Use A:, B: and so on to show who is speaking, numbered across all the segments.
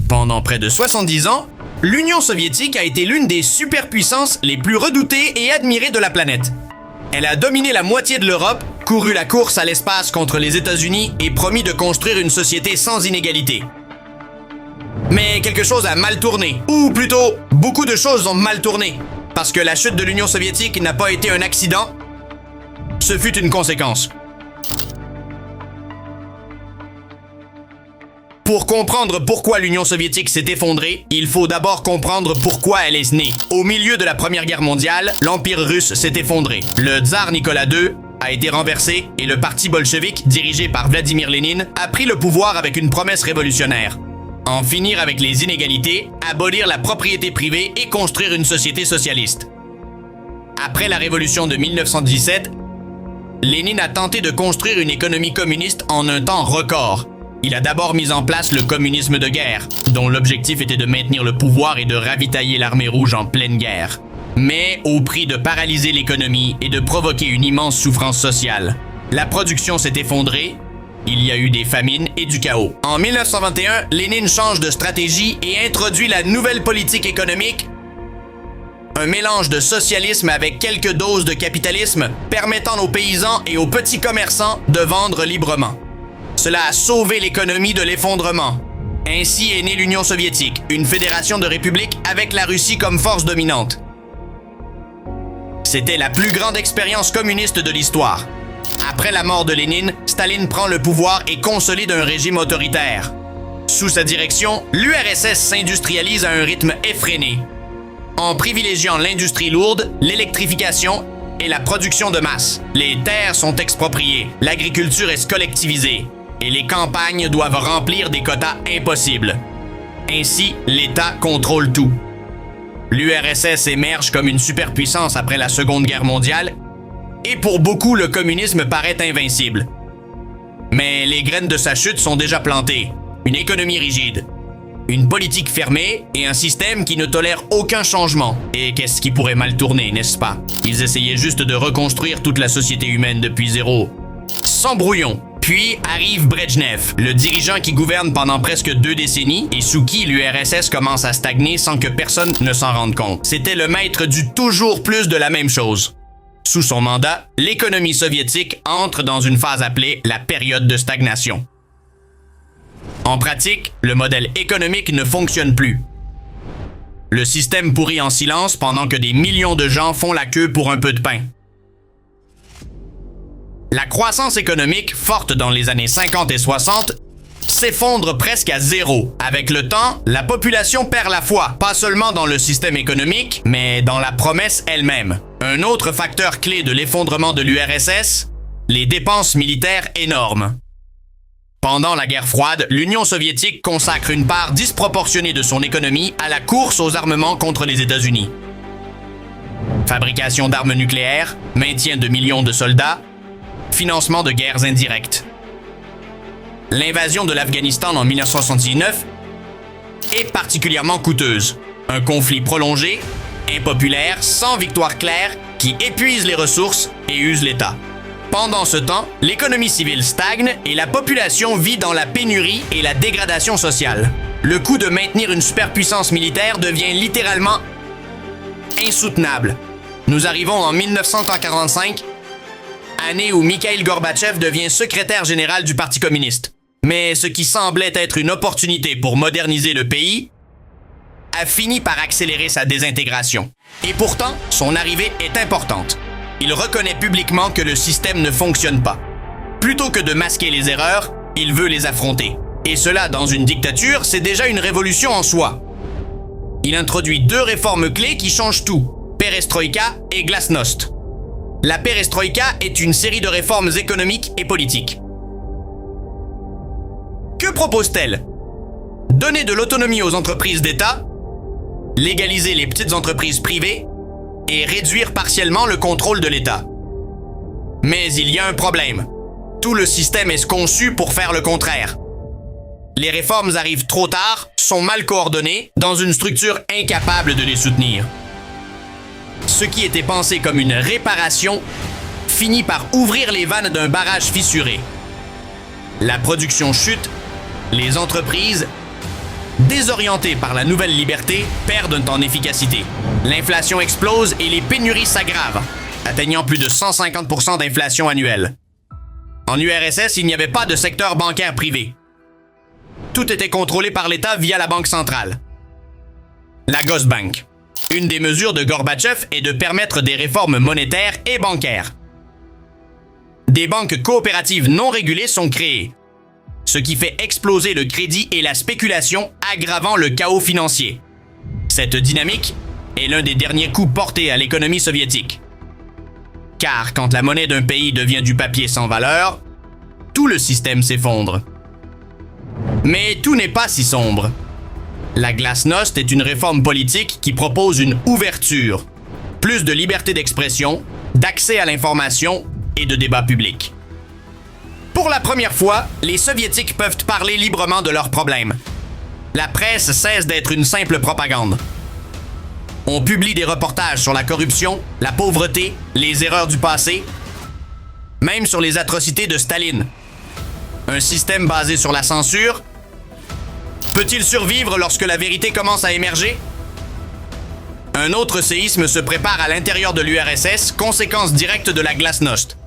A: Pendant près de 70 ans, l'Union soviétique a été l'une des superpuissances les plus redoutées et admirées de la planète. Elle a dominé la moitié de l'Europe, couru la course à l'espace contre les États-Unis et promis de construire une société sans inégalité. Mais quelque chose a mal tourné, ou plutôt, beaucoup de choses ont mal tourné, parce que la chute de l'Union soviétique n'a pas été un accident, ce fut une conséquence. Pour comprendre pourquoi l'Union soviétique s'est effondrée, il faut d'abord comprendre pourquoi elle est née. Au milieu de la Première Guerre mondiale, l'Empire russe s'est effondré. Le tsar Nicolas II a été renversé et le parti bolchevique, dirigé par Vladimir Lénine, a pris le pouvoir avec une promesse révolutionnaire. En finir avec les inégalités, abolir la propriété privée et construire une société socialiste. Après la révolution de 1917, Lénine a tenté de construire une économie communiste en un temps record. Il a d'abord mis en place le communisme de guerre, dont l'objectif était de maintenir le pouvoir et de ravitailler l'armée rouge en pleine guerre. Mais au prix de paralyser l'économie et de provoquer une immense souffrance sociale. La production s'est effondrée, il y a eu des famines et du chaos. En 1921, Lénine change de stratégie et introduit la nouvelle politique économique, un mélange de socialisme avec quelques doses de capitalisme permettant aux paysans et aux petits commerçants de vendre librement. Cela a sauvé l'économie de l'effondrement. Ainsi est née l'Union soviétique, une fédération de républiques avec la Russie comme force dominante. C'était la plus grande expérience communiste de l'histoire. Après la mort de Lénine, Staline prend le pouvoir et consolide un régime autoritaire. Sous sa direction, l'URSS s'industrialise à un rythme effréné, en privilégiant l'industrie lourde, l'électrification et la production de masse. Les terres sont expropriées, l'agriculture est collectivisée, et les campagnes doivent remplir des quotas impossibles. Ainsi, l'État contrôle tout. L'URSS émerge comme une superpuissance après la Seconde Guerre mondiale, et pour beaucoup, le communisme paraît invincible. Mais les graines de sa chute sont déjà plantées. Une économie rigide, une politique fermée et un système qui ne tolère aucun changement. Et qu'est-ce qui pourrait mal tourner, n'est-ce pas? Ils essayaient juste de reconstruire toute la société humaine depuis zéro. Sans brouillon. Puis arrive Brejnev, le dirigeant qui gouverne pendant presque 2 décennies et sous qui l'URSS commence à stagner sans que personne ne s'en rende compte. C'était le maître du toujours plus de la même chose. Sous son mandat, l'économie soviétique entre dans une phase appelée la période de stagnation. En pratique, le modèle économique ne fonctionne plus. Le système pourrit en silence pendant que des millions de gens font la queue pour un peu de pain. La croissance économique, forte dans les années 50 et 60, s'effondre presque à zéro. Avec le temps, la population perd la foi, pas seulement dans le système économique, mais dans la promesse elle-même. Un autre facteur clé de l'effondrement de l'URSS, les dépenses militaires énormes. Pendant la guerre froide, l'Union soviétique consacre une part disproportionnée de son économie à la course aux armements contre les États-Unis. Fabrication d'armes nucléaires, maintien de millions de soldats, financement de guerres indirectes. L'invasion de l'Afghanistan en 1979 est particulièrement coûteuse. Un conflit prolongé, impopulaire, sans victoire claire, qui épuise les ressources et use l'État. Pendant ce temps, l'économie civile stagne et la population vit dans la pénurie et la dégradation sociale. Le coût de maintenir une superpuissance militaire devient littéralement insoutenable. Nous arrivons en 1945, année où Mikhaïl Gorbatchev devient secrétaire général du Parti communiste. Mais ce qui semblait être une opportunité pour moderniser le pays a fini par accélérer sa désintégration. Et pourtant, son arrivée est importante. Il reconnaît publiquement que le système ne fonctionne pas. Plutôt que de masquer les erreurs, il veut les affronter. Et cela, dans une dictature, c'est déjà une révolution en soi. Il introduit 2 réformes clés qui changent tout, Perestroïka et Glasnost. La Perestroïka est une série de réformes économiques et politiques. Que propose-t-elle? Donner de l'autonomie aux entreprises d'État, légaliser les petites entreprises privées et réduire partiellement le contrôle de l'État. Mais il y a un problème. Tout le système est conçu pour faire le contraire. Les réformes arrivent trop tard, sont mal coordonnées, dans une structure incapable de les soutenir. Ce qui était pensé comme une réparation finit par ouvrir les vannes d'un barrage fissuré. La production chute, les entreprises désorientés par la nouvelle liberté, perdent en efficacité. L'inflation explose et les pénuries s'aggravent, atteignant plus de 150% d'inflation annuelle. En URSS, il n'y avait pas de secteur bancaire privé. Tout était contrôlé par l'État via la Banque centrale. La Gosbank. Une des mesures de Gorbatchev est de permettre des réformes monétaires et bancaires. Des banques coopératives non régulées sont créées, ce qui fait exploser le crédit et la spéculation, aggravant le chaos financier. Cette dynamique est l'un des derniers coups portés à l'économie soviétique. Car quand la monnaie d'un pays devient du papier sans valeur, tout le système s'effondre. Mais tout n'est pas si sombre. La glasnost est une réforme politique qui propose une ouverture, plus de liberté d'expression, d'accès à l'information et de débat public. Pour la première fois, les Soviétiques peuvent parler librement de leurs problèmes. La presse cesse d'être une simple propagande. On publie des reportages sur la corruption, la pauvreté, les erreurs du passé, même sur les atrocités de Staline. Un système basé sur la censure peut-il survivre lorsque la vérité commence à émerger? Un autre séisme se prépare à l'intérieur de l'URSS, conséquence directe de la glasnost.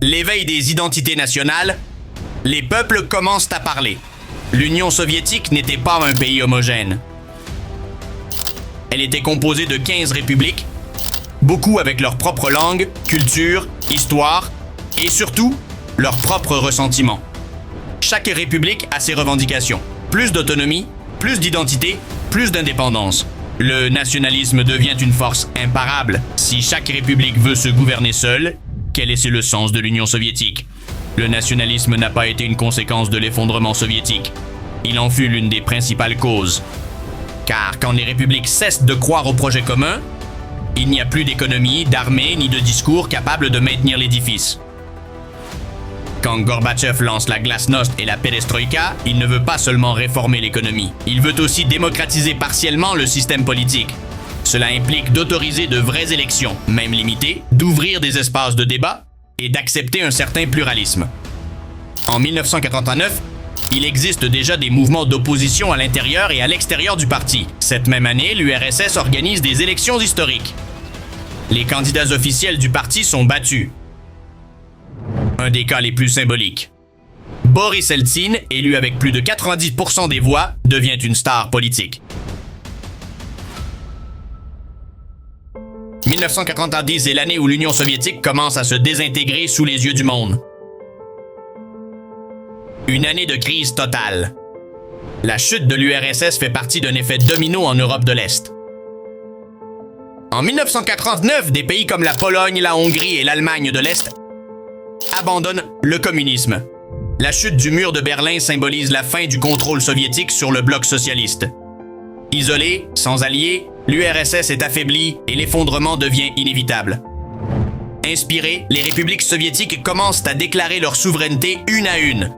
A: L'éveil des identités nationales, les peuples commencent à parler. L'Union soviétique n'était pas un pays homogène. Elle était composée de 15 républiques, beaucoup avec leur propre langue, culture, histoire et surtout leurs propres ressentiments. Chaque république a ses revendications. Plus d'autonomie, plus d'identité, plus d'indépendance. Le nationalisme devient une force imparable. Si chaque république veut se gouverner seule, quel est le sens de l'Union soviétique? Le nationalisme n'a pas été une conséquence de l'effondrement soviétique. Il en fut l'une des principales causes. Car quand les républiques cessent de croire au projet commun, il n'y a plus d'économie, d'armée ni de discours capables de maintenir l'édifice. Quand Gorbatchev lance la glasnost et la perestroïka, il ne veut pas seulement réformer l'économie, il veut aussi démocratiser partiellement le système politique. Cela implique d'autoriser de vraies élections, même limitées, d'ouvrir des espaces de débat et d'accepter un certain pluralisme. En 1949, il existe déjà des mouvements d'opposition à l'intérieur et à l'extérieur du parti. Cette même année, l'URSS organise des élections historiques. Les candidats officiels du parti sont battus. Un des cas les plus symboliques. Boris Eltsine, élu avec plus de 90% des voix, devient une star politique. 1990 est l'année où l'Union soviétique commence à se désintégrer sous les yeux du monde. Une année de crise totale. La chute de l'URSS fait partie d'un effet domino en Europe de l'Est. En 1949, des pays comme la Pologne, la Hongrie et l'Allemagne de l'Est abandonnent le communisme. La chute du mur de Berlin symbolise la fin du contrôle soviétique sur le bloc socialiste. Isolée, sans alliés, l'URSS est affaiblie et l'effondrement devient inévitable. Inspirées, les républiques soviétiques commencent à déclarer leur souveraineté une à une.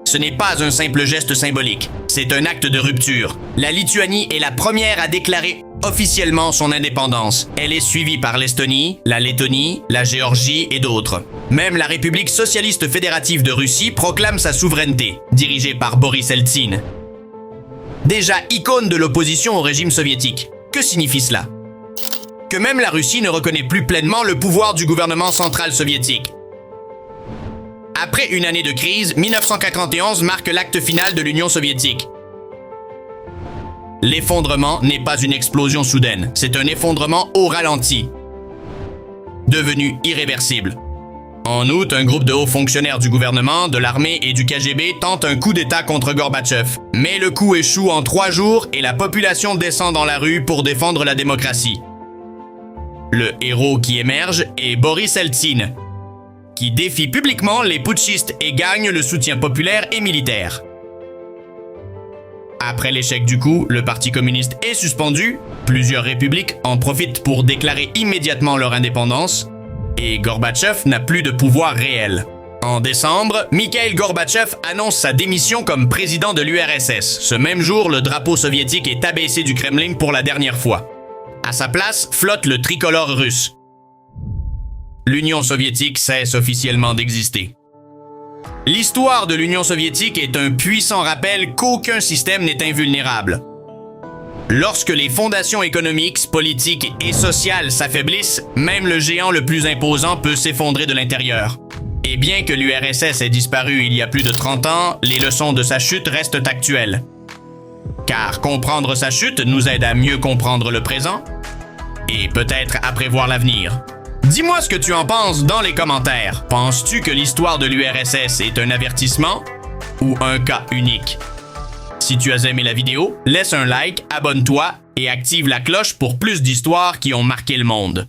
A: Ce n'est pas un simple geste symbolique, c'est un acte de rupture. La Lituanie est la première à déclarer officiellement son indépendance. Elle est suivie par l'Estonie, la Lettonie, la Géorgie et d'autres. Même la République socialiste fédérative de Russie proclame sa souveraineté, dirigée par Boris Eltsine. Déjà icône de l'opposition au régime soviétique. Que signifie cela? Que même la Russie ne reconnaît plus pleinement le pouvoir du gouvernement central soviétique. Après une année de crise, 1991 marque l'acte final de l'Union soviétique. L'effondrement n'est pas une explosion soudaine, c'est un effondrement au ralenti, devenu irréversible. En août, un groupe de hauts fonctionnaires du gouvernement, de l'armée et du KGB tente un coup d'État contre Gorbatchev. Mais le coup échoue en 3 jours et la population descend dans la rue pour défendre la démocratie. Le héros qui émerge est Boris Eltsine, qui défie publiquement les putschistes et gagne le soutien populaire et militaire. Après l'échec du coup, le Parti communiste est suspendu, plusieurs républiques en profitent pour déclarer immédiatement leur indépendance, et Gorbatchev n'a plus de pouvoir réel. En décembre, Mikhail Gorbatchev annonce sa démission comme président de l'URSS. Ce même jour, le drapeau soviétique est abaissé du Kremlin pour la dernière fois. À sa place, flotte le tricolore russe. L'Union soviétique cesse officiellement d'exister. L'histoire de l'Union soviétique est un puissant rappel qu'aucun système n'est invulnérable. Lorsque les fondations économiques, politiques et sociales s'affaiblissent, même le géant le plus imposant peut s'effondrer de l'intérieur. Et bien que l'URSS ait disparu il y a plus de 30 ans, les leçons de sa chute restent actuelles. Car comprendre sa chute nous aide à mieux comprendre le présent et peut-être à prévoir l'avenir. Dis-moi ce que tu en penses dans les commentaires. Penses-tu que l'histoire de l'URSS est un avertissement ou un cas unique? Si tu as aimé la vidéo, laisse un like, abonne-toi et active la cloche pour plus d'histoires qui ont marqué le monde.